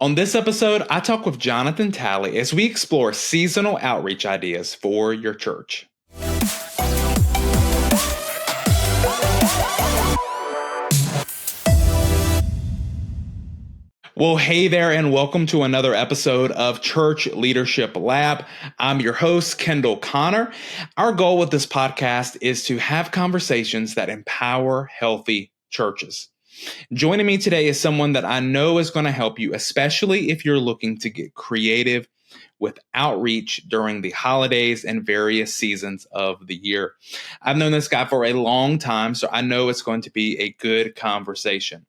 On this episode, I talk with Jonathan Talley as we explore seasonal outreach ideas for your church. Well, hey there, and welcome to another episode of Church Leadership Lab. I'm your host, Kendall Connor. Our goal with this podcast is to have conversations that empower healthy churches. Joining me today is someone that I know is going to help you, especially if you're looking to get creative with outreach during the holidays and various seasons of the year. I've known this guy for a long time, so I know it's going to be a good conversation.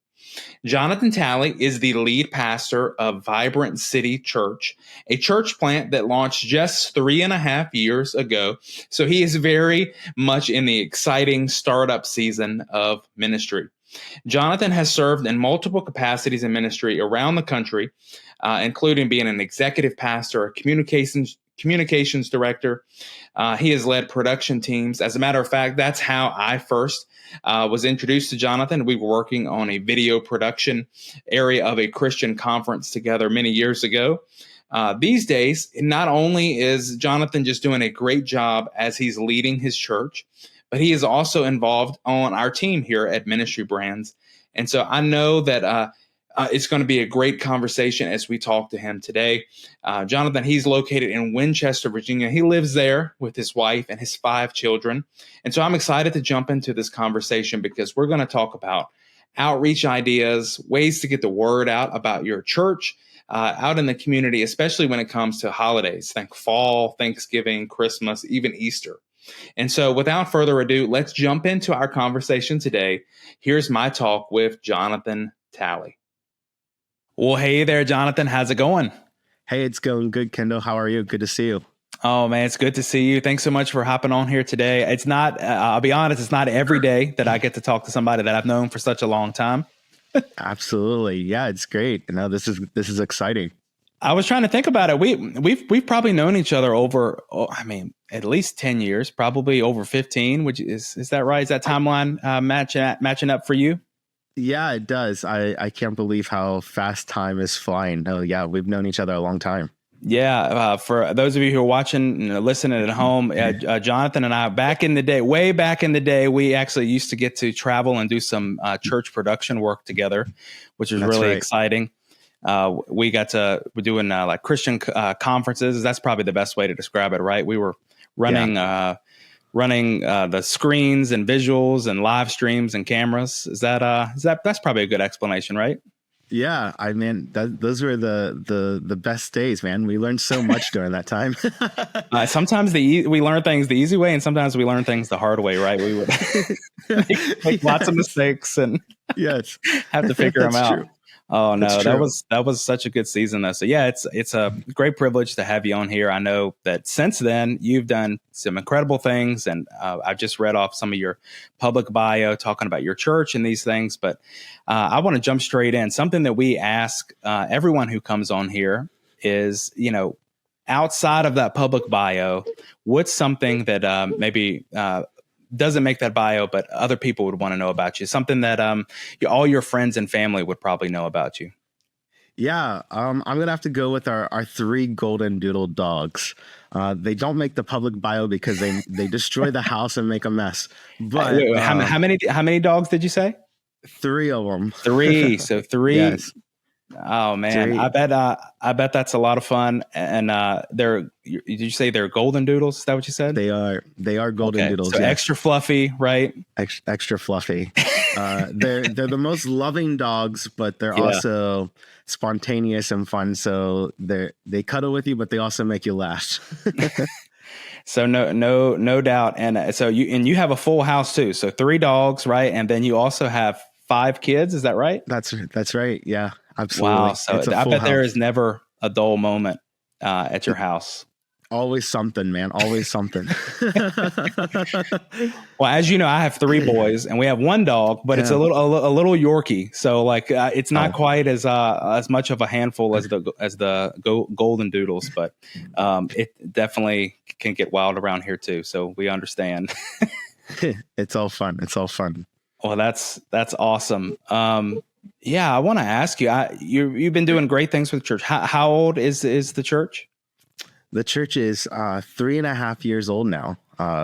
Jonathan Talley is the lead pastor of Vibrant City Church, a church plant that launched just 3.5 years ago. So he is very much in the exciting startup season of ministry. Jonathan has served in multiple capacities in ministry around the country, including being an executive pastor, a communications director. He has led production teams. As a matter of fact, that's how I first was introduced to Jonathan. We were working on a video production area of a Christian conference together many years ago. These days, not only is Jonathan just doing a great job as he's leading his church, but he is also involved on our team here at Ministry Brands. And so I know that it's going to be a great conversation as we talk to him today. Jonathan, he's located in Winchester, Virginia. He lives there with his wife and his 5 children. And so I'm excited to jump into this conversation because we're going to talk about outreach ideas, ways to get the word out about your church out in the community, especially when it comes to holidays. Think fall, Thanksgiving, Christmas, even Easter. And so without further ado, let's jump into our conversation today. Here's my talk with Jonathan Talley. Well, hey there, Jonathan. How's it going? Hey, it's going good, Kendall. How are you? Good to see you. Oh, man, it's good to see you. Thanks so much for hopping on here today. It's not, I'll be honest, it's not every day that I get to talk to somebody that I've known for such a long time. Absolutely. Yeah, it's great. You know, this is exciting. I was trying to think about it. We've probably known each other over, at least 10 years, probably over 15, which is that right? Is that timeline matching up for you? Yeah, it does. I can't believe how fast time is flying. Oh, yeah, we've known each other a long time. Yeah, for those of you who are watching and listening at home, Jonathan and I, way back in the day, we actually used to get to travel and do some church production work together, which was really exciting. We're doing like Christian conferences. That's probably the best way to describe it, right? We were running the screens and visuals and live streams and cameras. That's probably a good explanation, right? Yeah, I mean, those were the best days, man. We learned so much during that time. Sometimes we learn things the easy way, and sometimes we learn things the hard way, right? We would make lots of mistakes and have to figure them out. True. Oh no, that was such a good season though. So yeah, it's a great privilege to have you on here. I know that since then you've done some incredible things, and I've just read off some of your public bio talking about your church and these things. But I want to jump straight in. Something that we ask everyone who comes on here is, outside of that public bio, what's something that maybe doesn't make that bio, but other people would want to know about you? Something that all your friends and family would probably know about you. Yeah, I'm going to have to go with our 3 golden doodle dogs. They don't make the public bio because they destroy the house and make a mess. But wait, how many dogs did you say? 3 of them. 3. So 3. Yes. Oh man, 3. I bet that's a lot of fun. And did you say they're golden doodles? Is that what you said? They are golden doodles. So yes. Extra fluffy, right? Extra fluffy. They're the most loving dogs, but they're also spontaneous and fun. So they cuddle with you, but they also make you laugh. So no doubt. And so you have a full house too. So 3 dogs, right? And then you also have 5 kids. Is that right? That's right. Yeah. Absolutely. Wow. So I bet there is never a dull moment at your house. Always something, man. Always something. Well, as you know, I have 3 boys and we have 1 dog, but it's a little Yorkie. So like it's not quite as much of a handful as the golden doodles, but it definitely can get wild around here too. So we understand. It's all fun. It's all fun. Well, that's awesome. Yeah, I want to ask you. You've been doing great things with the church. How old is the church? The church is 3.5 years old now.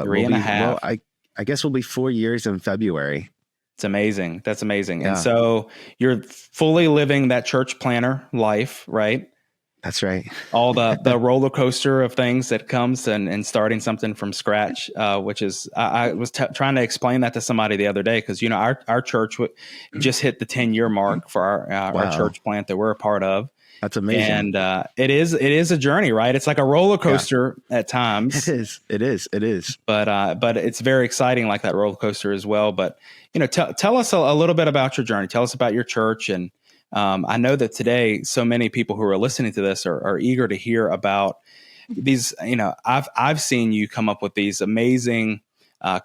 Three and a half. I guess we'll be 4 years in February. It's amazing. That's amazing. And Yeah, so you're fully living that church planner life, right? that's right. All the roller coaster of things that comes and starting something from scratch, which is I was trying to explain that to somebody the other day because our church just hit the 10-year mark for our Wow, church plant that we're a part of. that's amazing. And it is a journey, right? It's like a roller Yeah, coaster at it times, is. It is. It is. but it's very exciting, like that roller coaster as well. But tell us a little bit about your journey. Tell us about your church, and I know that today so many people who are listening to this are eager to hear about these. I've seen you come up with these amazing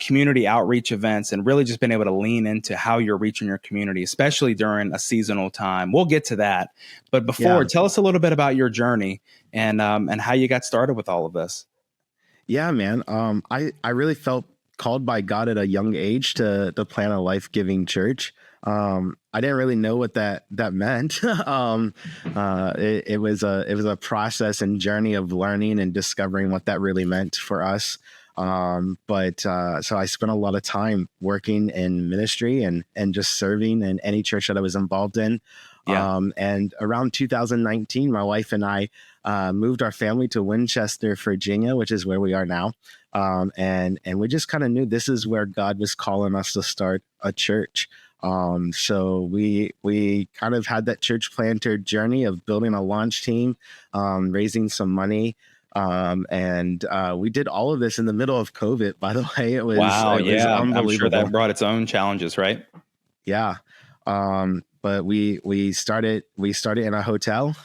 community outreach events and really just been able to lean into how you're reaching your community, especially during a seasonal time. We'll get to that. But before, Yeah. tell us a little bit about your journey and how you got started with all of this. Yeah, man. I really felt called by God at a young age to plant a life giving church. I didn't really know what that meant. It was a process and journey of learning and discovering what that really meant for us. But so I spent a lot of time working in ministry and just serving in any church that I was involved in. Yeah. And around 2019, my wife and I moved our family to Winchester, Virginia, which is where we are now. And we just kind of knew this is where God was calling us to start a church. So we kind of had that church planter journey of building a launch team, raising some money. And we did all of this in the middle of COVID, by the way. Wow. It was Yeah. I'm sure unbelievable. that brought its own challenges, right? Yeah. But we started in a hotel,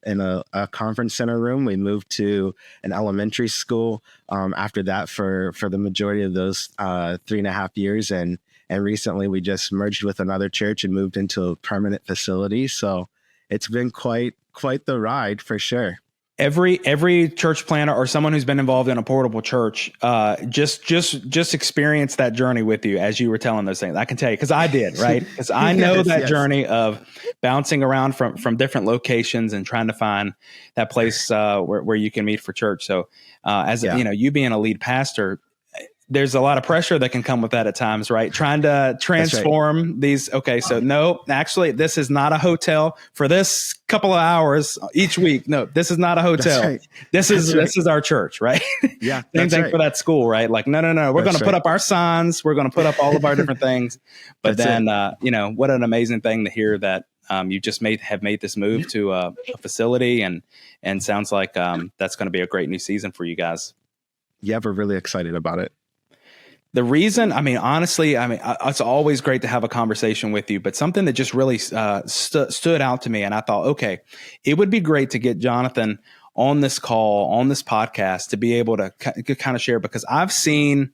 in a conference center room. We moved to an elementary school after that for the majority of those 3.5 years, and recently we just merged with another church and moved into a permanent facility. So it's been quite the ride for sure. Every church planter or someone who's been involved in a portable church, just experience that journey with you as you were telling those things. I can tell you because I did, right? Because I know Yes, that yes. journey of bouncing around from different locations and trying to find that place where you can meet for church. So, you being a lead pastor, there's a lot of pressure that can come with that at times, right? Trying to transform these. Okay, so no, actually, this is not a hotel for this couple of hours each week. No, this is not a hotel. Right. This is our church, right? Yeah. Same thing right. for that school, right? Like, no. We're going to put up our signs. We're going to put up all of our different things. But then, what an amazing thing to hear that you just have made this move to a facility, and sounds like that's going to be a great new season for you guys. Yeah, we're really excited about it. The reason, honestly, it's always great to have a conversation with you, but something that just really stood out to me. And I thought, okay, it would be great to get Jonathan on this call, on this podcast, to be able to kind of share, because I've seen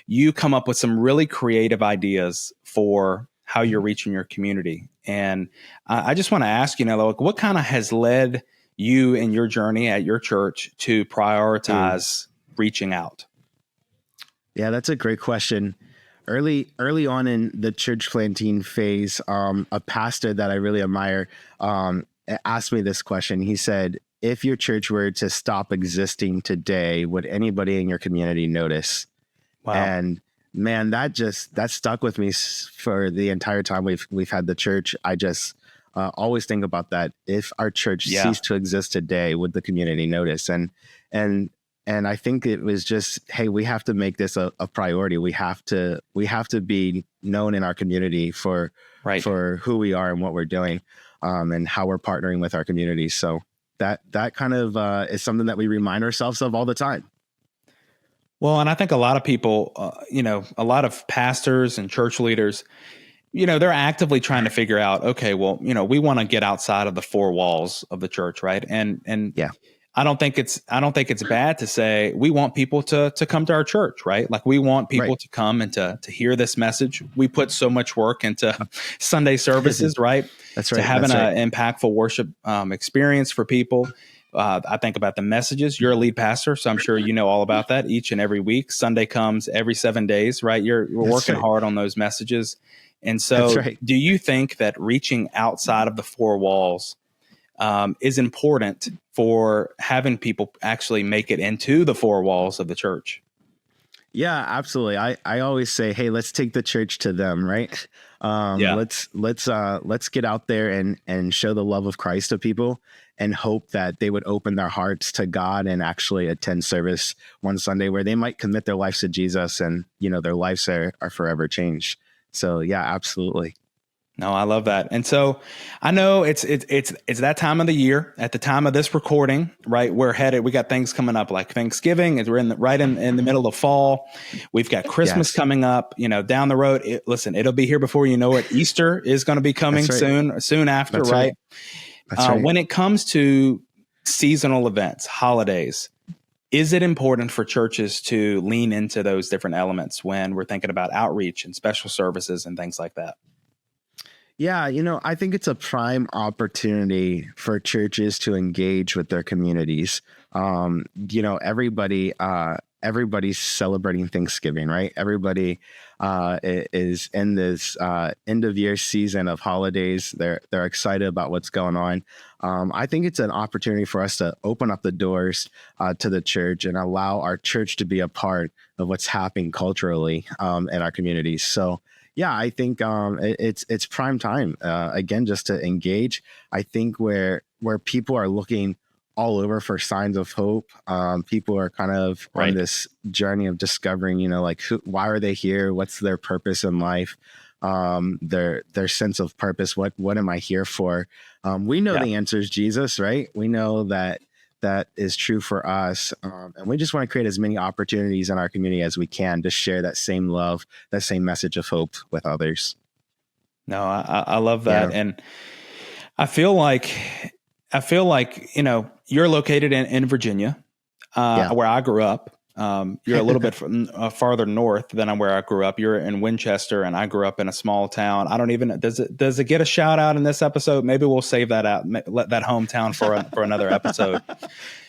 you come up with some really creative ideas for how you're reaching your community. And I just want to ask, what kind of has led you in your journey at your church to prioritize reaching out? Yeah, that's a great question. Early on in the church planting phase, a pastor that I really admire asked me this question. He said, if your church were to stop existing today, would anybody in your community notice? Wow. And man, that stuck with me for the entire time we've had the church. I just always think about that. If our church ceased to exist today, would the community notice? And I think it was just, hey, we have to make this a priority. We have to be known in our community for who we are and what we're doing, and how we're partnering with our community. So that kind of is something that we remind ourselves of all the time. Well, and I think a lot of people, a lot of pastors and church leaders, they're actively trying to figure out, okay, well, we want to get outside of the four walls of the church, right? And yeah. I don't think it's bad to say we want people to come to our church, right? Like we want people to come and to hear this message. We put so much work into Sunday services, right? That's right. To having an impactful worship experience for people. I think about the messages. You're a lead pastor, so I'm sure you know all about that each and every week. Sunday comes every 7 days, right? You're working hard on those messages. And That's so right. do you think that reaching outside of the four walls is important for having people actually make it into the four walls of the church? Yeah, absolutely. I always say, hey, let's take the church to them, right? Yeah. Let's get out there and show the love of Christ to people, and hope that they would open their hearts to God and actually attend service one Sunday where they might commit their lives to Jesus, and their lives are forever changed. So yeah, absolutely. No, I love that. And so I know it's that time of the year. At the time of this recording, right? We're headed. We got things coming up like Thanksgiving. We're in the middle of fall. We've got Christmas Yes. coming up. Down the road. Listen, it'll be here before you know it. Easter is going to be coming That's right. soon after, That's right? That's right. When it comes to seasonal events, holidays, is it important for churches to lean into those different elements when we're thinking about outreach and special services and things like that? Yeah, I think it's a prime opportunity for churches to engage with their communities. Everybody's celebrating Thanksgiving, right? Everybody is in this end of year season of holidays. They're excited about what's going on. I think it's an opportunity for us to open up the doors to the church and allow our church to be a part of what's happening culturally in our communities. So yeah, I think it's prime time again, just to engage. I think where people are looking all over for signs of hope. People are kind of Right. on this journey of discovering, why are they here? What's their purpose in life? Their sense of purpose. What am I here for? We know the answer is Jesus, right? We know that is true for us. And we just want to create as many opportunities in our community as we can to share that same love, that same message of hope with others. No, I love that. Yeah. And I feel like, you're located in Virginia, where I grew up. You're a little bit farther north than where I grew up. You're in Winchester, and I grew up in a small town. I don't even does it get a shout out in this episode? Maybe we'll save that out. Let that hometown for another episode.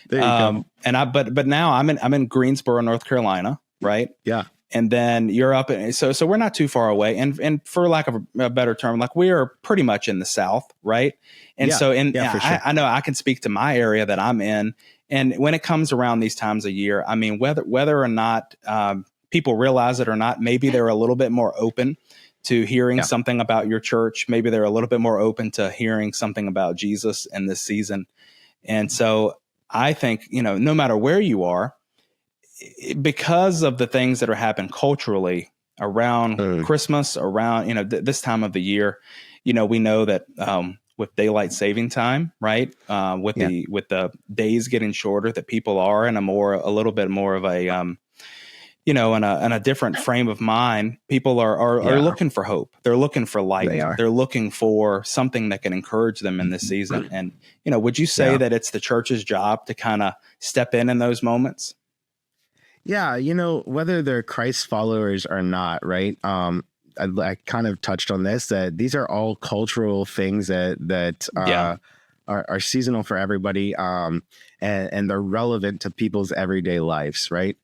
There you go. And but now I'm in Greensboro, North Carolina, right? Yeah. And then you're up, so we're not too far away. And for lack of a better term, like we are pretty much in the South, right? And for sure. I know I can speak to my area that I'm in. And when it comes around these times of year, I mean, whether or not people realize it or not, maybe they're a little bit more open to hearing something about your church. Maybe they're a little bit more open to hearing something about Jesus in this season. And so I think, no matter where you are, because of the things that are happening culturally around Christmas, around, this time of the year, we know that with daylight saving time, right? With the days getting shorter, that people are in a little bit more of a, in a different frame of mind. People are looking for hope. They're looking for light. They're looking for something that can encourage them in this season. And, would you say that it's the church's job to kind of step in those moments? Yeah, whether they're Christ followers or not, right? I kind of touched on this, that these are all cultural things that are seasonal for everybody, and they're relevant to people's everyday lives, right?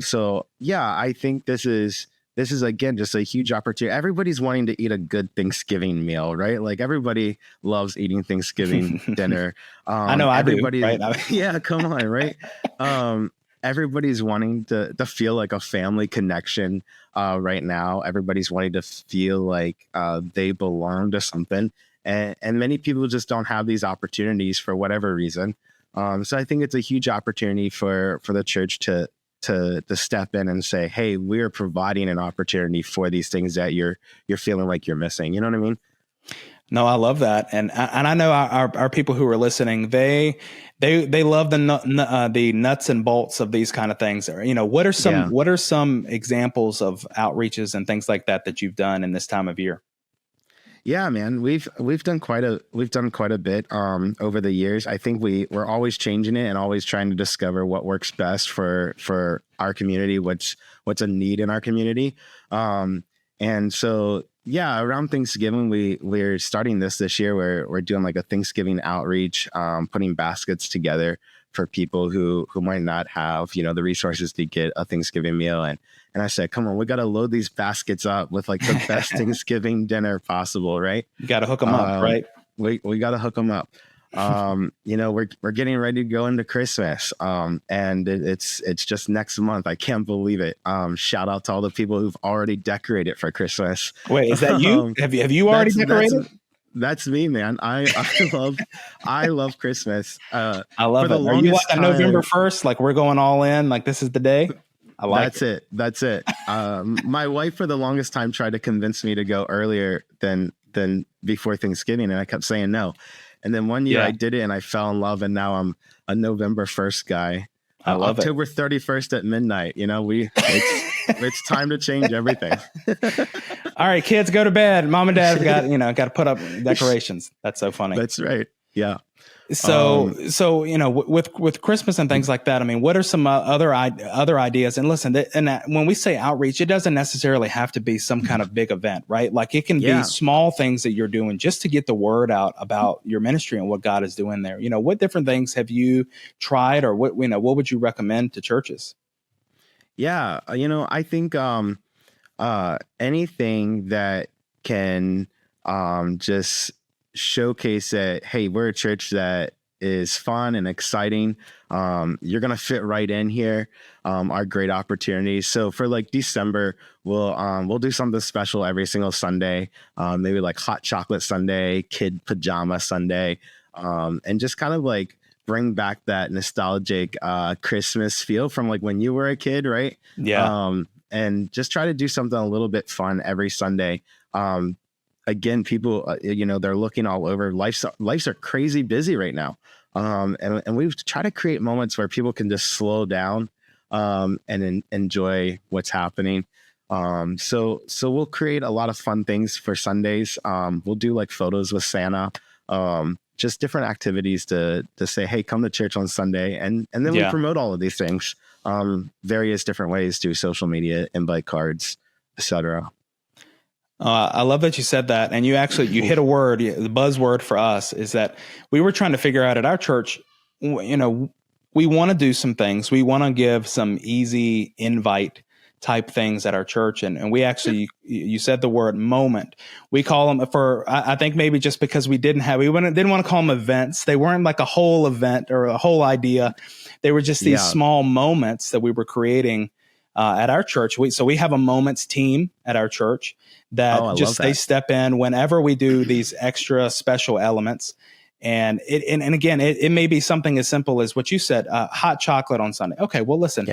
So yeah, I think this is again just a huge opportunity. Everybody's wanting to eat a good Thanksgiving meal, right? Like everybody loves eating Thanksgiving dinner. I know I do, right? Yeah, come on, right? Everybody's wanting to feel like a family connection right now. Everybody's wanting to feel like they belong to something. And many people just don't have these opportunities for whatever reason. So I think it's a huge opportunity for the church to step in and say, hey, we're providing an opportunity for these things that you're feeling like you're missing. You know what I mean? No, I love that, and I know our people who are listening, they love the nuts and bolts of these kind of things. What are some examples of outreaches and things like that you've done in this time of year? Yeah, man, we've done quite a bit over the years. I think we're always changing it and always trying to discover what works best for our community, what's a need in our community, and so. Yeah, around Thanksgiving, we're starting this year. We're doing like a Thanksgiving outreach, putting baskets together for people who might not have, the resources to get a Thanksgiving meal. And I said, come on, we got to load these baskets up with like the best Thanksgiving dinner possible, right? You got to hook them up, right? We got to hook them up. We're getting ready to go into Christmas. And it's just next month. I can't believe it. Shout out to all the people who've already decorated for Christmas. Wait, is that you? Have you already decorated? That's me, man. I love Christmas. I love it. Are you like on November 1st? Like we're going all in, like this is the day? I like That's it. My wife for the longest time tried to convince me to go earlier than before Thanksgiving. And I kept saying no. And then one year I did it and I fell in love. And now I'm a November 1st guy. I love October 31st at midnight. It's time to change everything. All right, kids, go to bed. Mom and dad have got to put up decorations. That's so funny. That's right. Yeah. So with Christmas and things like that, I mean, what are some other ideas? And listen, when we say outreach, it doesn't necessarily have to be some kind of big event, right? Like it can be small things that you're doing just to get the word out about your ministry and what God is doing there. What different things have you tried, or what would you recommend to churches? Yeah, I think anything that can just showcase that, hey, we're a church that is fun and exciting. You're gonna fit right in here. Are great opportunities. So for like December, we'll do something special every single Sunday. Maybe like hot chocolate Sunday, kid pajama Sunday, and just kind of like bring back that nostalgic Christmas feel from like when you were a kid, right? Yeah. And just try to do something a little bit fun every Sunday. Again, people, they're looking all over. Lives are crazy busy right now. And we've tried to create moments where people can just slow down and enjoy what's happening. So we'll create a lot of fun things for Sundays. We'll do like photos with Santa, just different activities to say, hey, come to church on Sunday. And then we promote all of these things, various different ways through social media, invite cards, etc. I love that you said that. And you hit a word. The buzzword for us is that we were trying to figure out at our church, we want to do some things. We want to give some easy invite type things at our church. And we actually, you said the word moment. We call them I think maybe just because we didn't want to call them events. They weren't like a whole event or a whole idea. They were just these small moments that we were creating at our church. So we have a moments team at our church that they step in whenever we do these extra special elements. And again, it may be something as simple as what you said, hot chocolate on Sunday. Okay, well, listen,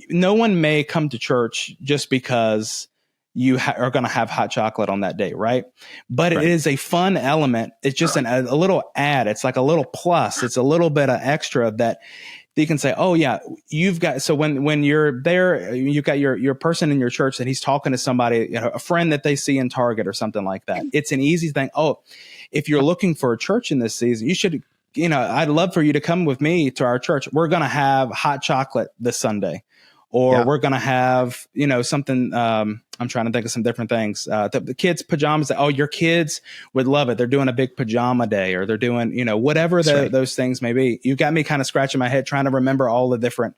no one may come to church just because you are going to have hot chocolate on that day, right? But it is a fun element. It's just a little add. It's like a little plus. It's a little bit of extra that you can say, oh yeah, you've got, so when you're there, you've got your person in your church and he's talking to somebody, a friend that they see in Target or something like that. It's an easy thing. Oh, if you're looking for a church in this season, you should, I'd love for you to come with me to our church. We're going to have hot chocolate this Sunday, or we're going to have, something, I'm trying to think of some different things. The kids' pajamas. Oh, your kids would love it. They're doing a big pajama day, or they're doing, whatever those things may be. You got me kind of scratching my head trying to remember all the different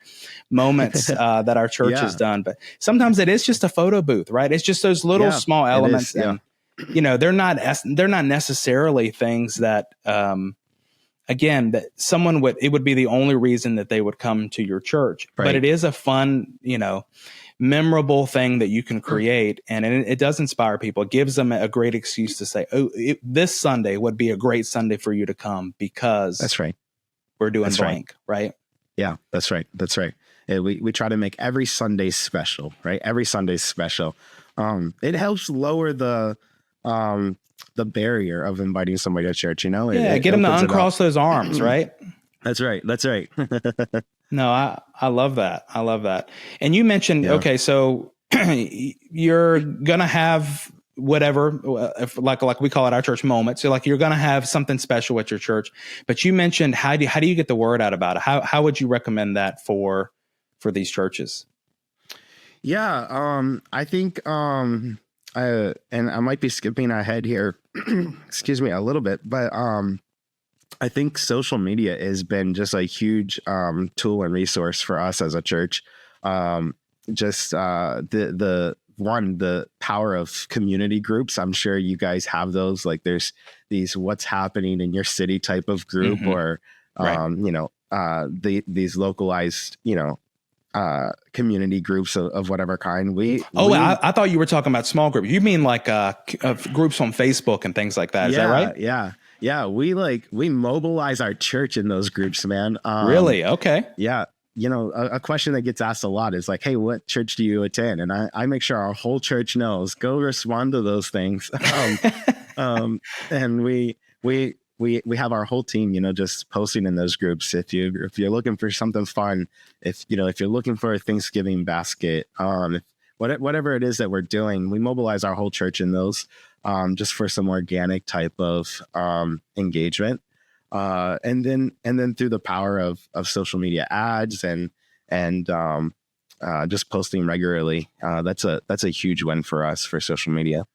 moments that our church has done. But sometimes it is just a photo booth, right? It's just those little small elements, and they're not necessarily things that, again, that it would be the only reason that they would come to your church. Right. But it is a fun, memorable thing that you can create, and it does inspire people. It gives them a great excuse to say, oh, this Sunday would be a great Sunday for you to come because that's right. We're doing blank, right? Yeah, that's right. That's right. We try to make every Sunday special, right? Every Sunday's special. It helps lower the barrier of inviting somebody to church, get them to uncross those arms, right? That's right. That's right. No, I love that. I love that. And you mentioned, okay, so you're going to have whatever, like we call it our church moments. So like you're going to have something special at your church, but you mentioned, how do you get the word out about it? How would you recommend that for these churches? Yeah. I think, and I might be skipping ahead here, excuse me, a little bit, but I think social media has been just a huge tool and resource for us as a church. Just the power of community groups. I'm sure you guys have those. Like there's these what's happening in your city type of group, or Right. these localized community groups of whatever kind. I thought you were talking about small groups. You mean like groups on Facebook and things like that? Is that right? Yeah. We mobilize our church in those groups, man. Really? Okay. Yeah. A question that gets asked a lot is like, hey, what church do you attend? And I make sure our whole church knows. Go respond to those things. And we have our whole team, just posting in those groups. If you're looking for something fun, if you're looking for a Thanksgiving basket, whatever it is that we're doing, we mobilize our whole church in those, just for some organic type of engagement. And then through the power of social media ads and just posting regularly, that's a huge win for us for social media.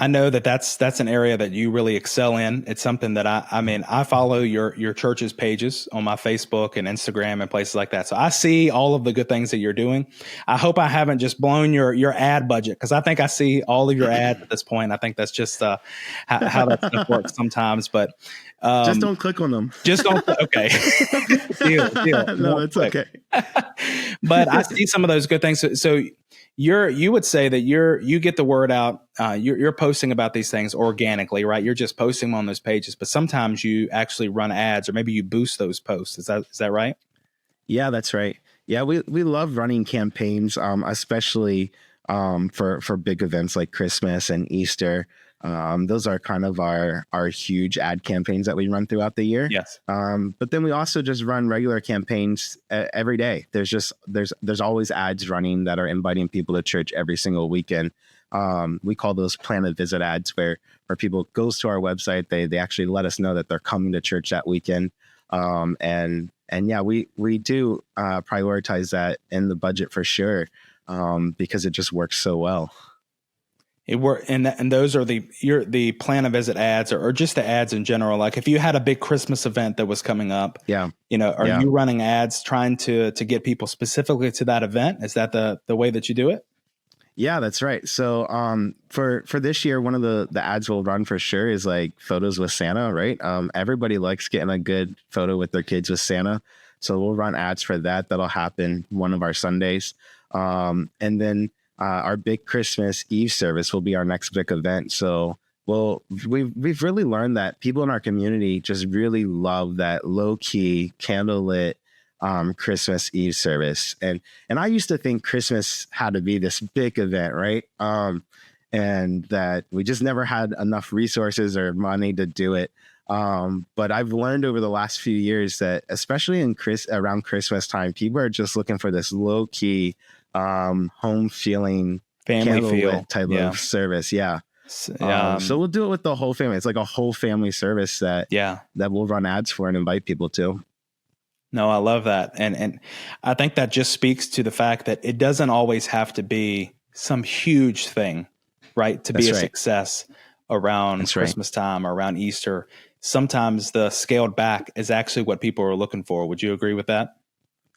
I know that's an area that you really excel in. It's something that I follow your church's pages on my Facebook and Instagram and places like that. So I see all of the good things that you're doing. I hope I haven't just blown your ad budget, because I think I see all of your ads at this point. I think that's just how that stuff works sometimes. But just don't click on them. Just don't. Okay. deal. No, it's okay. But I see some of those good things. So you would say that you get the word out. You're posting about these things organically, right? You're just posting them on those pages, but sometimes you actually run ads, or maybe you boost those posts. Is that right? Yeah, that's right. Yeah, we love running campaigns, especially for big events like Christmas and Easter. Those are kind of our huge ad campaigns that we run throughout the year. Yes. But then we also just run regular campaigns every day. There's always ads running that are inviting people to church every single weekend. We call those plan a visit ads, where people goes to our website. They actually let us know that they're coming to church that weekend. And yeah, we do prioritize that in the budget for sure, because it just works so well. And those are the plan a visit ads, or just the ads in general. Like if you had a big Christmas event that was coming up, are you running ads trying to get people specifically to that event? Is that the way that you do it? Yeah, that's right. So for this year, one of the ads we'll run for sure is like photos with Santa, right? Everybody likes getting a good photo with their kids with Santa. So we'll run ads for that. That'll happen one of our Sundays. And then our big Christmas Eve service will be our next big event. So we've really learned that people in our community just really love that low key candlelit Christmas Eve service. And I used to think Christmas had to be this big event, right? And that we just never had enough resources or money to do it. But I've learned over the last few years that especially around Christmas time, people are just looking for this low key, home feeling, family feel type of service. Yeah. So we'll do it with the whole family. It's like a whole family service that we'll run ads for and invite people to. No, I love that. And I think that just speaks to the fact that it doesn't always have to be some huge thing, right? To be a success around Christmas time or around Easter. Sometimes the scaled back is actually what people are looking for. Would you agree with that?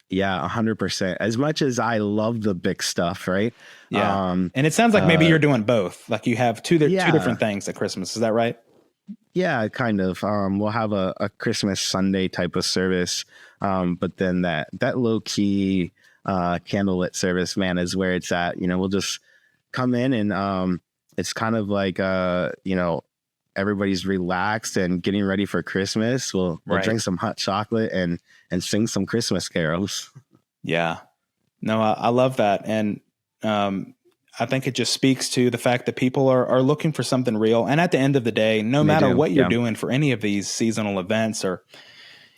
Yeah, 100%. As much as I love the big stuff, right? Yeah. And it sounds like maybe you're doing both. Like you have two different things at Christmas. Is that right? Yeah, kind of. We'll have a Christmas Sunday type of service. But then that low key candlelit service, man, is where it's at. We'll just come in and it's kind of like everybody's relaxed and getting ready for Christmas. We'll drink some hot chocolate and sing some Christmas carols. Yeah. No, I love that. And I think it just speaks to the fact that people are looking for something real. And at the end of the day, no matter what you're doing for any of these seasonal events or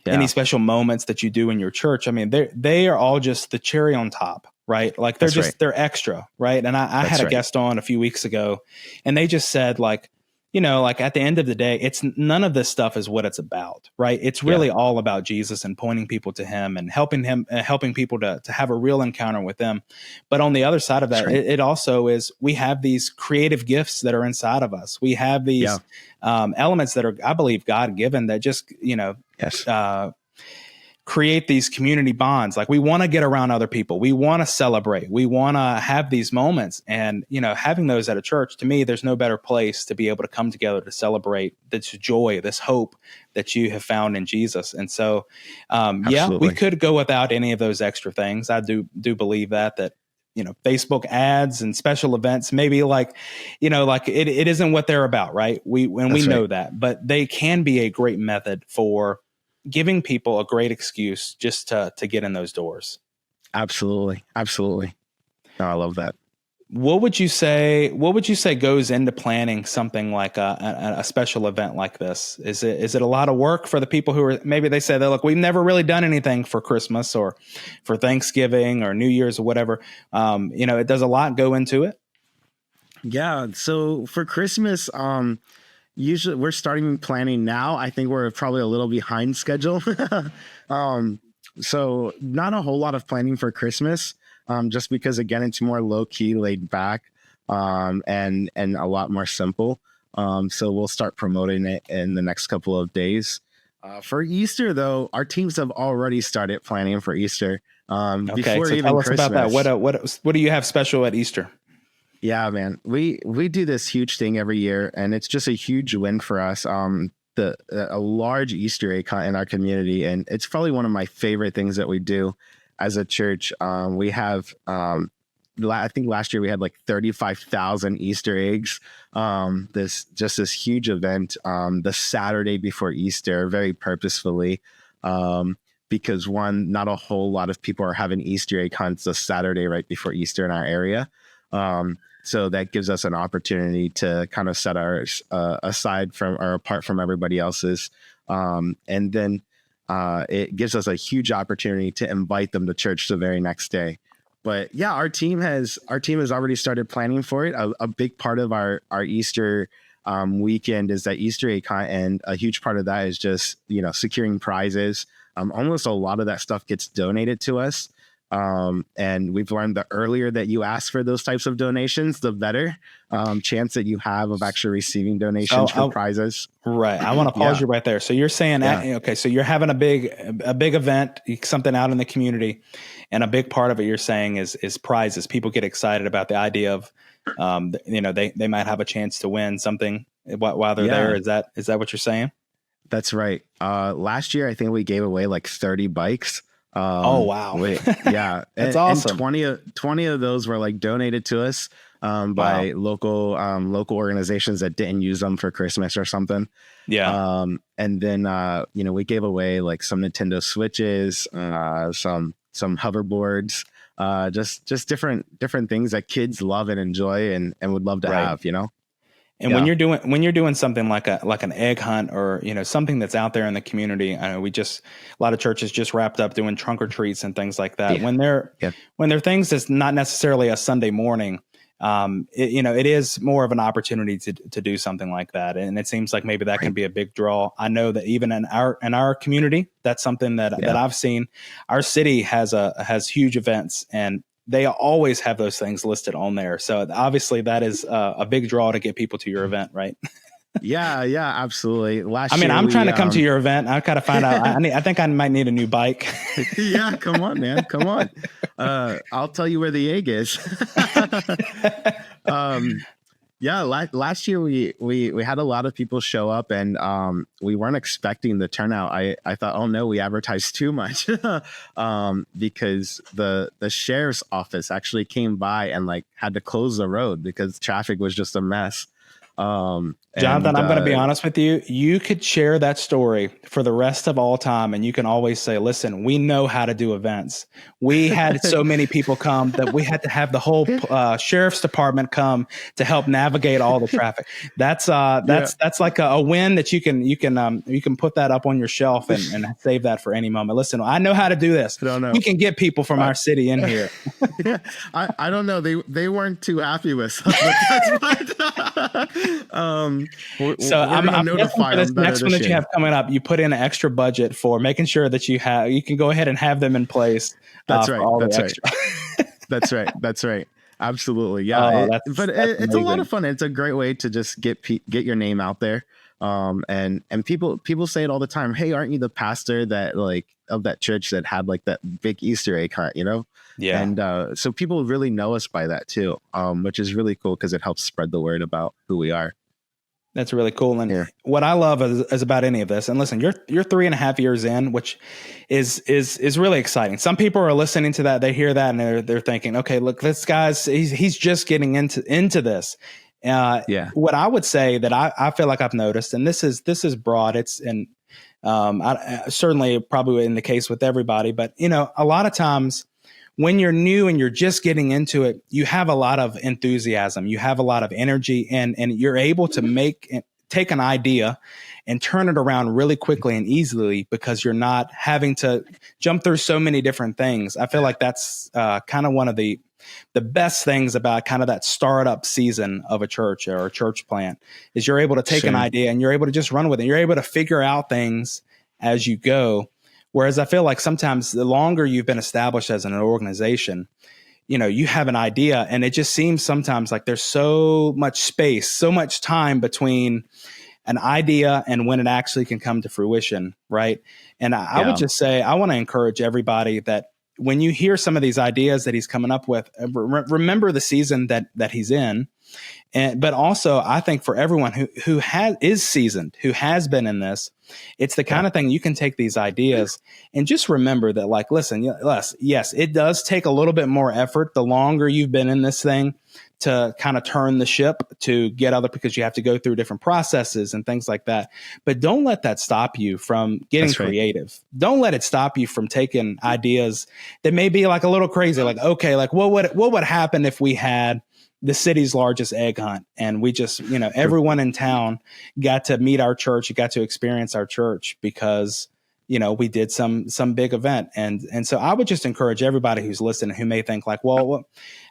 any special moments that you do in your church, I mean, they are all just the cherry on top, right? Like they're extra, right? And I had a guest on a few weeks ago, and they just said, like, like at the end of the day, it's none of this stuff is what it's about, right? It's really all about Jesus and pointing people to him and helping people to have a real encounter with them. But on the other side of that, it also is, we have these creative gifts that are inside of us. We have these elements that are, I believe, God given, that just, create these community bonds. Like, we want to get around other people. We want to celebrate. We want to have these moments. And, having those at a church, to me, there's no better place to be able to come together to celebrate this joy, this hope that you have found in Jesus. And so, we could go without any of those extra things. I do believe that, Facebook ads and special events, maybe it isn't what they're about, right? We know that, but they can be a great method for giving people a great excuse just to get in those doors. Absolutely. No, I love that. What would you say goes into planning something like a special event like this? Is it a lot of work for the people who are, maybe they say, look, we've never really done anything for Christmas or for Thanksgiving or New Year's or whatever. It does a lot go into it. Yeah. So for Christmas, usually we're starting planning now. I think we're probably a little behind schedule. So not a whole lot of planning for Christmas, just because, again, it's more low key, laid back, and a lot more simple. So we'll start promoting it in the next couple of days. For Easter, though, our teams have already started planning for Easter. Before so even tell us Christmas. about that. What do you have special at Easter? Yeah, man, we do this huge thing every year, and it's just a huge win for us. A large Easter egg hunt in our community, and it's probably one of my favorite things that we do as a church. We have, I think last year we had like 35,000 Easter eggs. This huge event, the Saturday before Easter, very purposefully, because not a whole lot of people are having Easter egg hunts the Saturday right before Easter in our area. So that gives us an opportunity to kind of set ours aside from or apart from everybody else's. And then it gives us a huge opportunity to invite them to church the very next day. But yeah, our team has already started planning for it. A big part of our Easter weekend is that Easter egg hunt, and a huge part of that is just, securing prizes. Almost a lot of that stuff gets donated to us. And we've learned the earlier that you ask for those types of donations, the better chance that you have of actually receiving donations for prizes. Right. I want to pause you right there. So you're saying, okay, so you're having a big event, something out in the community, and a big part of it you're saying is prizes. People get excited about the idea of, they might have a chance to win something while they're there. Is that what you're saying? That's right. Last year, I think we gave away like 30 bikes. Oh, wow. Yeah. That's awesome. And 20 of those were like donated to us by local organizations that didn't use them for Christmas or something. Yeah. And then, we gave away like some Nintendo Switches, some hoverboards, just different things that kids love and enjoy and would love to have, And when you're doing something like an egg hunt or, something that's out there in the community, I know a lot of churches just wrapped up doing trunk or treats and things like that. Yeah. When they're things that's not necessarily a Sunday morning, it is more of an opportunity to do something like that. And it seems like maybe that can be a big draw. I know that even in our community, that's something that I've seen. Our city has huge events, and they always have those things listed on there. So obviously that is a big draw to get people to your event, right? Yeah, absolutely. I'm trying to come to your event. I gotta find out. I think I might need a new bike. Yeah, come on, man. Come on. I'll tell you where the egg is. Last year we had a lot of people show up, and we weren't expecting the turnout. I thought, oh no, we advertised too much, because the sheriff's office actually came by and like had to close the road because traffic was just a mess. Jonathan, I'm going to be honest with you. You could share that story for the rest of all time, and you can always say, listen, we know how to do events. We had so many people come that we had to have the whole sheriff's department come to help navigate all the traffic. That's like a win that you can put that up on your shelf and save that for any moment. Listen, I know how to do this. We can get people from our city in here. I don't know. They weren't too happy with us. That's So I'm guessing for this next one that you have coming up, you put in an extra budget for making sure that you can go ahead and have them in place. That's right. That's right. That's right. Absolutely. Yeah. But it's a lot of fun. It's a great way to just get your name out there. And people say it all the time. Hey, aren't you the pastor that of that church that had like that big Easter egg hunt, Yeah. And so people really know us by that too, which is really cool because it helps spread the word about who we are. That's really cool. And what I love is about any of this. And listen, you're 3.5 years in, which is really exciting. Some people are listening to that, they hear that, and they're thinking, okay, look, this guy's he's just getting into this. What I would say that I feel like I've noticed, and this is broad. It's certainly probably in the case with everybody, but a lot of times when you're new and you're just getting into it, you have a lot of enthusiasm, you have a lot of energy, and you're able to take an idea and turn it around really quickly and easily because you're not having to jump through so many different things. I feel like that's kind of one of the best things about kind of that startup season of a church or a church plant is you're able to take an idea and you're able to just run with it. You're able to figure out things as you go. Whereas I feel like sometimes the longer you've been established as an organization, you have an idea and it just seems sometimes like there's so much space, so much time between an idea and when it actually can come to fruition. Right. And I would just say, I want to encourage everybody that when you hear some of these ideas that he's coming up with, remember the season that he's in. But also, I think for everyone who is seasoned, who has been in this, it's the kind of thing you can take these ideas and just remember that, like, listen, yes, it does take a little bit more effort the longer you've been in this thing to kind of turn the ship to get because you have to go through different processes and things like that. But don't let that stop you from getting creative. Don't let it stop you from taking ideas that may be like a little crazy. Like, okay, like what would happen if we had the city's largest egg hunt and we just, everyone in town got to meet our church, got to experience our church because, we did some big event. And so I would just encourage everybody who's listening who may think like, well,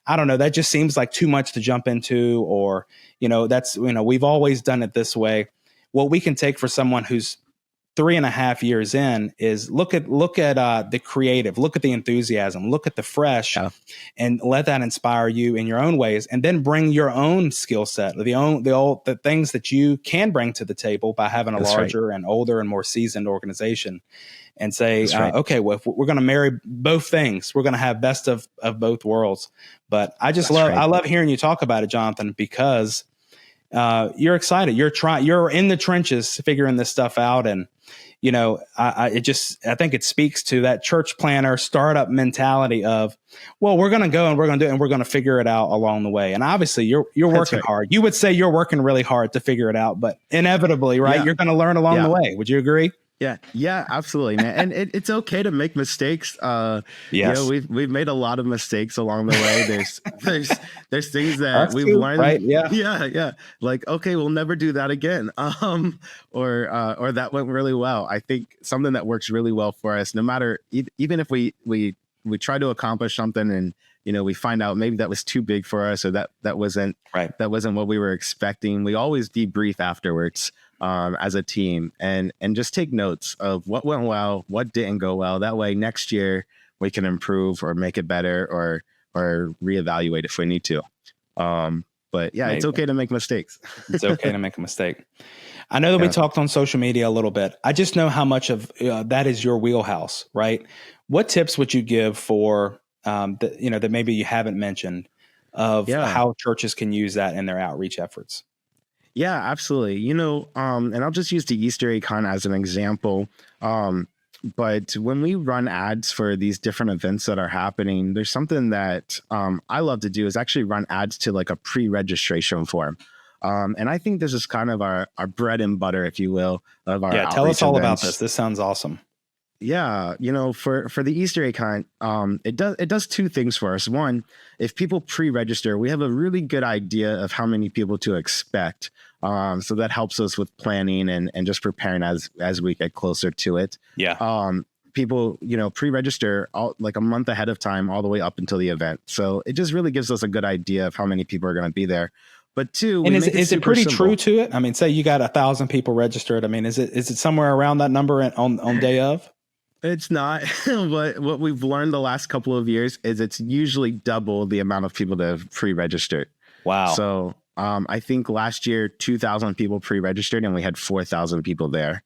I don't know, that just seems like too much to jump into, or, that's, we've always done it this way. What we can take for someone who's 3.5 years in is look at the creative, look at the enthusiasm, look at the fresh, and let that inspire you in your own ways, and then bring your own skill set, the things that you can bring to the table by having a larger and older and more seasoned organization, and say, okay, well, if we're going to marry both things, we're going to have best of both worlds. But I just I love hearing you talk about it, Jonathan, because you're excited. You're in the trenches figuring this stuff out. And, I think it speaks to that church planner startup mentality of, well, we're going to go and we're going to do it and we're going to figure it out along the way. And obviously you're working hard. You would say you're working really hard to figure it out, but inevitably, right? Yeah. You're going to learn along the way. Would you agree? Yeah, absolutely, man. And it's okay to make mistakes. Yes. We've made a lot of mistakes along the way. There's things that we've learned. Right? Yeah. Like, okay, we'll never do that again. Or that went really well. I think something that works really well for us, no matter, even if we try to accomplish something and, we find out maybe that was too big for us, or that wasn't what we were expecting. We always debrief afterwards. As a team and just take notes of what went well, what didn't go well. That way next year we can improve or make it better or reevaluate if we need to. But yeah, it's okay to make mistakes. It's okay to make a mistake. I know that we talked on social media a little bit. I just know how much of that is your wheelhouse, right? What tips would you give for that maybe you haven't mentioned of how churches can use that in their outreach efforts? Yeah, absolutely. And I'll just use the Easter egg hunt as an example. But when we run ads for these different events that are happening, there's something that I love to do is actually run ads to like a pre-registration form. And I think this is kind of our bread and butter, if you will, of our tell us all events. about this. This sounds awesome. Yeah, for the Easter egg hunt, it does two things for us. One, if people pre-register, we have a really good idea of how many people to expect. So that helps us with planning and just preparing as we get closer to it. Yeah. People, pre-register like a month ahead of time, all the way up until the event. So it just really gives us a good idea of how many people are going to be there. But two, and we is make it super pretty simple. true to it? I mean, say you got 1,000 people registered. I mean, is it somewhere around that number on day of? It's not, but what we've learned the last couple of years is it's usually double the amount of people that have pre-registered. Wow. So I think last year 2,000 people pre-registered and we had 4,000 people there.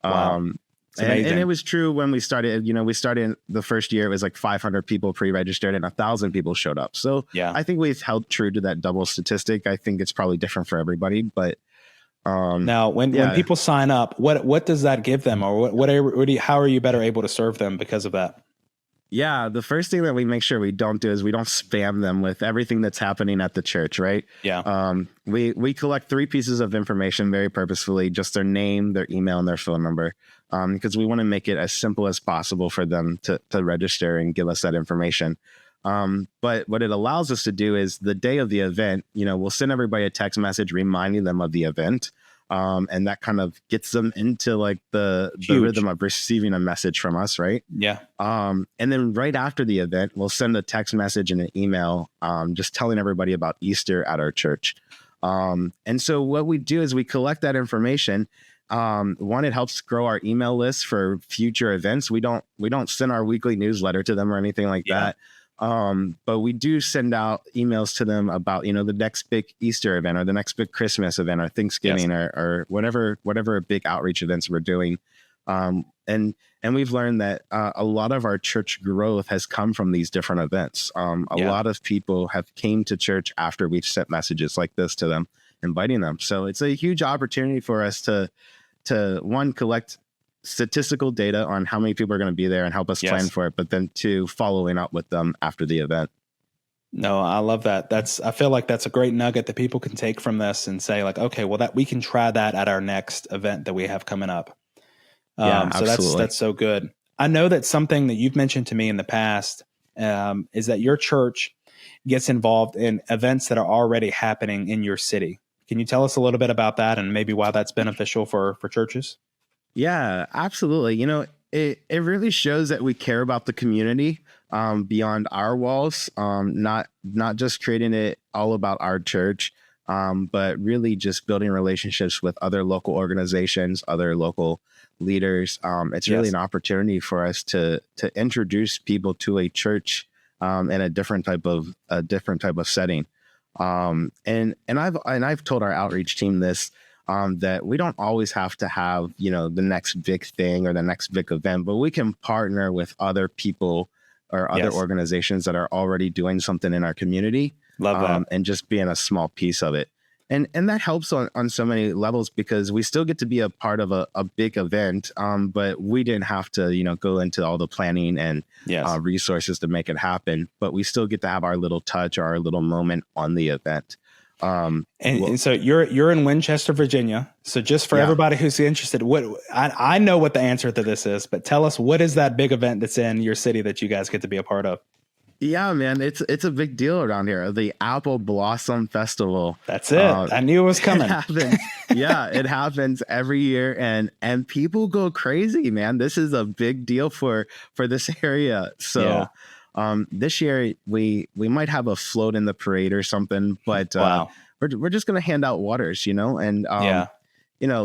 Wow. And it was true when we started. We started the first year, it was like 500 people pre-registered and 1,000 people showed up. So yeah, I think we've held true to that double statistic. I think it's probably different for everybody, but now when people sign up, what does that give them, or how are you better able to serve them because of that? Yeah, the first thing that we make sure we don't do is we don't spam them with everything that's happening at the church, right? Yeah. We collect 3 pieces of information very purposefully, just their name, their email, and their phone number, because we want to make it as simple as possible for them to register and give us that information. But what it allows us to do is the day of the event, we'll send everybody a text message reminding them of the event. And that kind of gets them into like the rhythm of receiving a message from us, right? Yeah. And then right after the event, we'll send a text message and an email just telling everybody about Easter at our church. And so what we do is we collect that information. One, it helps grow our email list for future events. We don't send our weekly newsletter to them or anything like that. But we do send out emails to them about, the next big Easter event or the next big Christmas event or Thanksgiving or whatever big outreach events we're doing. And we've learned that a lot of our church growth has come from these different events. A lot of people have came to church after we've sent messages like this to them, inviting them. So it's a huge opportunity for us to one, collect statistical data on how many people are going to be there and help us plan for it, but then 2, following up with them after the event. No, I love that. I feel like that's a great nugget that people can take from this and say like, okay, well that we can try that at our next event that we have coming up. So absolutely. that's so good. I know that something that you've mentioned to me in the past is that your church gets involved in events that are already happening in your city. Can you tell us a little bit about that and maybe why that's beneficial for churches? Yeah, absolutely. It really shows that we care about the community beyond our walls, not just creating it all about our church, but really just building relationships with other local organizations, other local leaders. It's really an opportunity for us to introduce people to a church in a different type of setting. And I've told our outreach team this. That we don't always have to have, the next big thing or the next big event, but we can partner with other people or other organizations that are already doing something in our community. Love that. And just being a small piece of it. And that helps on so many levels because we still get to be a part of a big event, but we didn't have to, go into all the planning and resources to make it happen. But we still get to have our little touch or our little moment on the event. And so you're in Winchester, Virginia. So just for everybody who's interested, I know what the answer to this is, but tell us, what is that big event that's in your city that you guys get to be a part of? Yeah, man, it's a big deal around here. The Apple Blossom Festival. That's it. I knew it was coming. It happens every year, and people go crazy, man. This is a big deal for this area. So. This year we might have a float in the parade or something, but we're just gonna hand out waters, and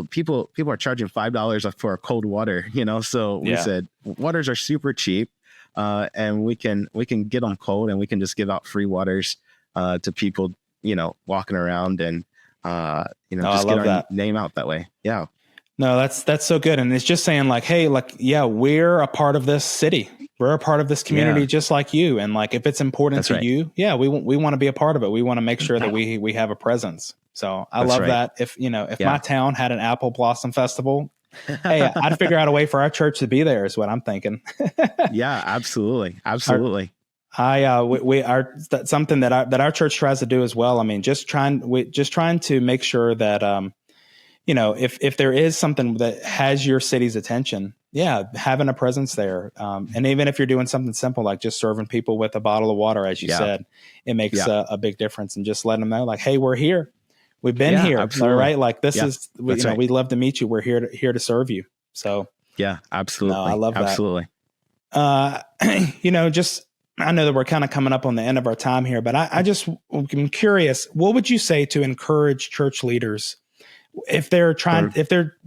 people are charging $5 for a cold water, so we said waters are super cheap, and we can get them cold, and we can just give out free waters to people, walking around and just get our name out that way. Yeah. No, that's so good. And it's just saying like, hey, we're a part of this city. We're a part of this community just like you. And like, if it's important to you, we want to be a part of it. We want to make sure that we have a presence. So I love that. If my town had an Apple Blossom Festival, hey, I'd figure out a way for our church to be there is what I'm thinking. Yeah, absolutely. Absolutely. That's something that our church tries to do as well. I mean, just trying to make sure that, if there is something that has your city's attention, having a presence there. And even if you're doing something simple, like just serving people with a bottle of water, as you said, it makes a big difference. And just letting them know like, hey, we're here. We've been here. Absolutely. All right. Like this is, we'd love to meet you. We're here to serve you. So yeah, absolutely. No, I love that. Absolutely. Just I know that we're kind of coming up on the end of our time here, but I'm curious, what would you say to encourage church leaders if they're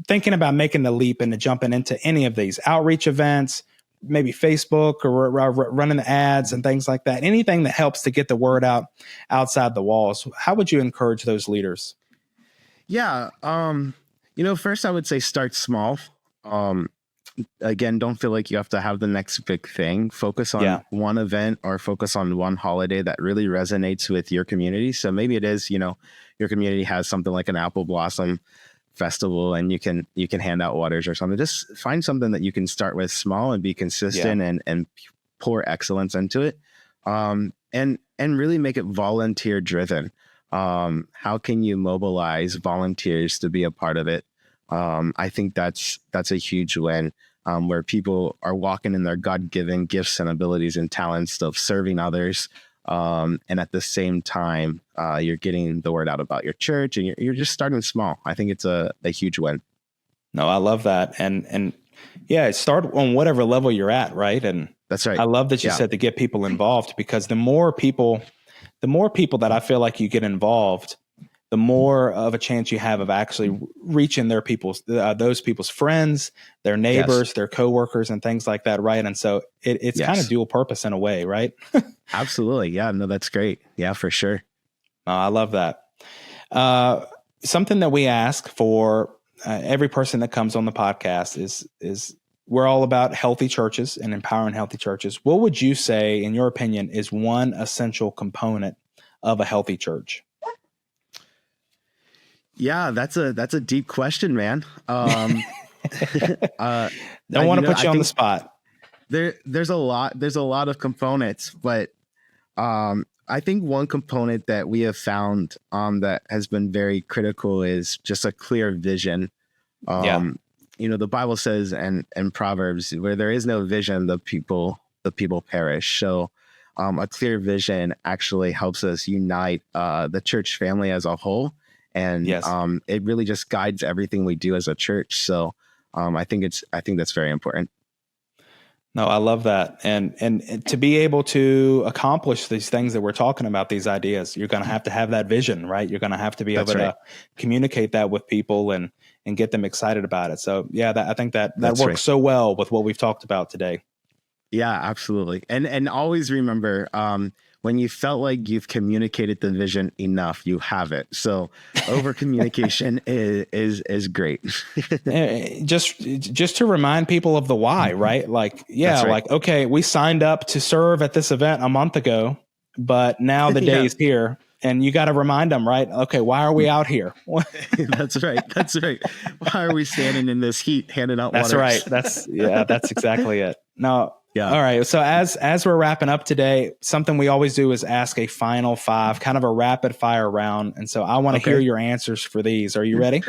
thinking about making the leap into jumping into any of these outreach events, maybe Facebook or running the ads and things like that, anything that helps to get the word out outside the walls? How would you encourage those leaders? Yeah. First I would say start small. Again, don't feel like you have to have the next big thing. Focus on one event or focus on one holiday that really resonates with your community. So maybe it is, your community has something like an apple blossom festival and you can hand out waters or something. Just find something that you can start with small and be consistent and pour excellence into it. And really make it volunteer driven. How can you mobilize volunteers to be a part of it? I think that's a huge win, where people are walking in their God-given gifts and abilities and talents of serving others. And at the same time, you're getting the word out about your church and you're just starting small. I think it's a huge win. No, I love that. And start on whatever level you're at. Right. And that's right. I love that you said to get people involved, because the more people that I feel like you get involved, the more of a chance you have of actually reaching those people's friends, their neighbors, their coworkers, and things like that. Right. And so it's kind of dual purpose in a way, right? Absolutely. Yeah, no, that's great. Yeah, for sure. I love that. Something that we ask for every person that comes on the podcast is we're all about healthy churches and empowering healthy churches. What would you say, in your opinion, is one essential component of a healthy church? Yeah, that's a deep question, man. Don't want to put you on the spot. There's a lot of components, but I think one component that we have found that has been very critical is just a clear vision. The Bible says and Proverbs, where there is no vision, the people perish. So a clear vision actually helps us unite the church family as a whole. And it really just guides everything we do as a church. So I think that's very important. No, I love that. And to be able to accomplish these things that we're talking about, these ideas, you're going to have that vision, right? You're going to have to be able to communicate that with people and get them excited about it. So I think that works so well with what we've talked about today. Yeah, absolutely. And always remember, when you felt like you've communicated the vision enough, you have it. So over communication is great. just to remind people of the why, right? Like, okay, we signed up to serve at this event a month ago, but now the day is here. And you got to remind them, right? Okay, why are we out here? That's right. Why are we standing in this heat handing out waters? That's right. That's exactly it. No. Yeah. All right. So as we're wrapping up today, something we always do is ask a final 5, kind of a rapid fire round. And so I want to hear your answers for these. Are you ready?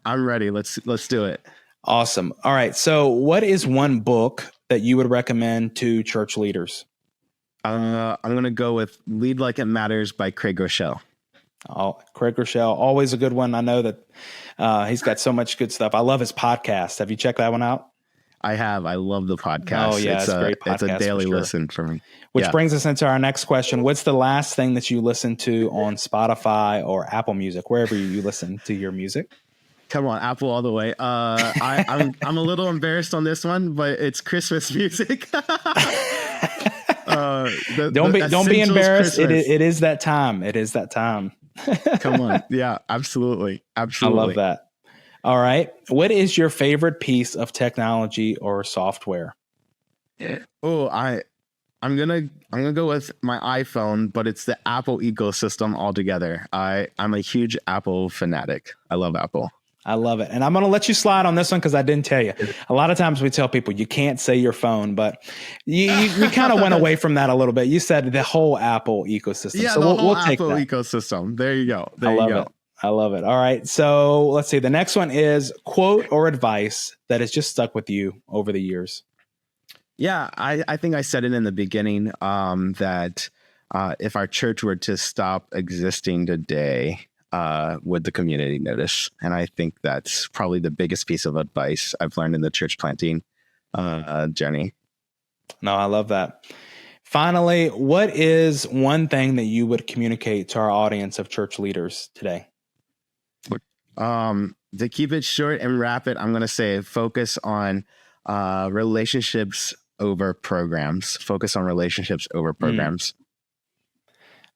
I'm ready. Let's do it. Awesome. All right. So what is one book that you would recommend to church leaders? I'm going to go with Lead Like It Matters by Craig Rochelle. Oh, Craig Rochelle, always a good one. I know that he's got so much good stuff. I love his podcast. Have you checked that one out? I have. I love the podcast. Oh, yeah. It's a great podcast. It's a daily listen for me. Which brings us into our next question. What's the last thing that you listen to on Spotify or Apple Music, wherever you listen to your music? Come on, Apple all the way. I'm a little embarrassed on this one, but it's Christmas music. Don't be embarrassed. It is that time. It is that time. Come on. Yeah, absolutely. I love that. All right. What is your favorite piece of technology or software? Oh, I'm gonna go with my iPhone, but it's the Apple ecosystem altogether. I'm a huge Apple fanatic. I love Apple. I love it. And I'm going to let you slide on this one because I didn't tell you. A lot of times we tell people you can't say your phone, but you kind of went away from that a little bit. You said the whole Apple ecosystem. Yeah, so we'll take Apple ecosystem. There you go. I love it. All right. So let's see. The next one is quote or advice that has just stuck with you over the years. Yeah, I think I said it in the beginning that if our church were to stop existing today, would the community notice? And I think that's probably the biggest piece of advice I've learned in the church planting journey. No, I love that. Finally, what is one thing that you would communicate to our audience of church leaders today? To keep it short and rapid, I'm going to say focus on relationships over programs. Focus on relationships over programs.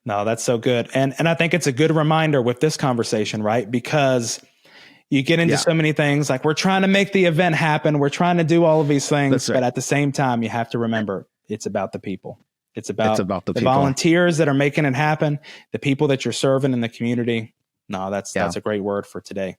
No, that's so good. And I think it's a good reminder with this conversation, right? Because you get into so many things, like we're trying to make the event happen. We're trying to do all of these things, but at the same time, you have to remember it's about the people. It's about the people. Volunteers that are making it happen, the people that you're serving in the community. No, that's a great word for today.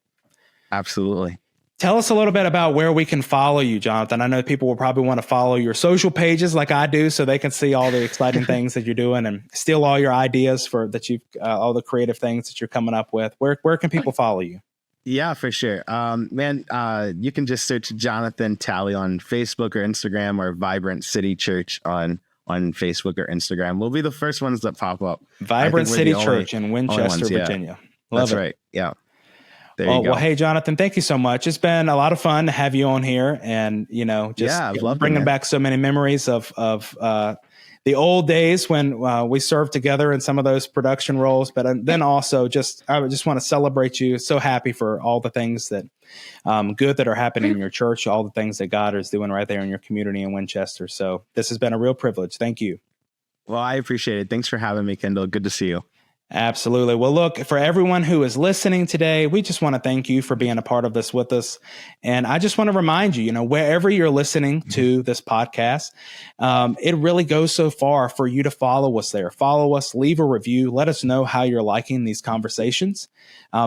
Absolutely. Tell us a little bit about where we can follow you, Jonathan. I know people will probably want to follow your social pages like I do, so they can see all the exciting things that you're doing and steal all your ideas all the creative things that you're coming up with. Where can people follow you? Yeah, for sure. You can just search Jonathan Talley on Facebook or Instagram, or Vibrant City Church on Facebook or Instagram. We'll be the first ones that pop up. Vibrant City Church in Winchester, Virginia. That's right. Yeah. There you go. Well, hey, Jonathan, thank you so much. It's been a lot of fun to have you on here, and bringing back so many memories of the old days when we served together in some of those production roles. But then also, I just want to celebrate you. So happy for all the things that good that are happening in your church, all the things that God is doing right there in your community in Winchester. So this has been a real privilege. Thank you. Well, I appreciate it. Thanks for having me, Kendall. Good to see you. Absolutely. Well, look, for everyone who is listening today, we just want to thank you for being a part of this with us. And I just want to remind you, wherever you're listening to this podcast, it really goes so far for you to follow us there. Follow us, leave a review, let us know how you're liking these conversations,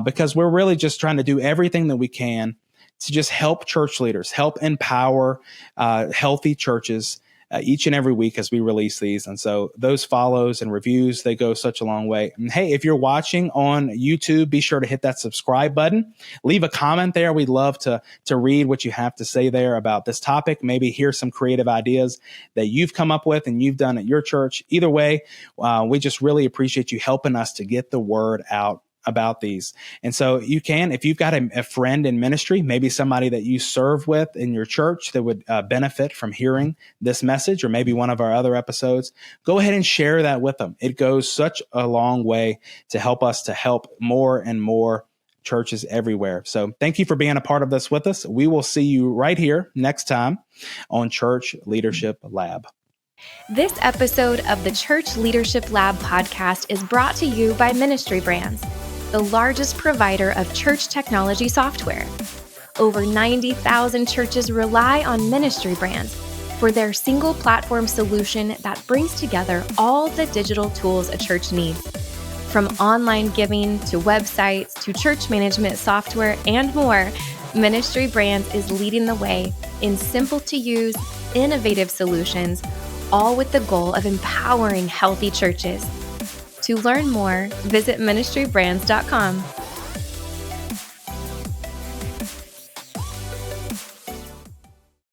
because we're really just trying to do everything that we can to just help church leaders, help empower healthy churches each and every week as we release these. And so those follows and reviews, they go such a long way. And hey, if you're watching on YouTube, be sure to hit that subscribe button. Leave a comment there. We'd love to read what you have to say there about this topic. Maybe hear some creative ideas that you've come up with and you've done at your church. Either way, we just really appreciate you helping us to get the word out about these. And so you can, if you've got a friend in ministry, maybe somebody that you serve with in your church that would benefit from hearing this message, or maybe one of our other episodes, go ahead and share that with them. It goes such a long way to help us to help more and more churches everywhere. So thank you for being a part of this with us. We will see you right here next time on Church Leadership Lab. This episode of the Church Leadership Lab podcast is brought to you by Ministry Brands, the largest provider of church technology software. Over 90,000 churches rely on Ministry Brands for their single platform solution that brings together all the digital tools a church needs. From online giving to websites to church management software and more, Ministry Brands is leading the way in simple to use, innovative solutions, all with the goal of empowering healthy churches. To learn more, visit ministrybrands.com.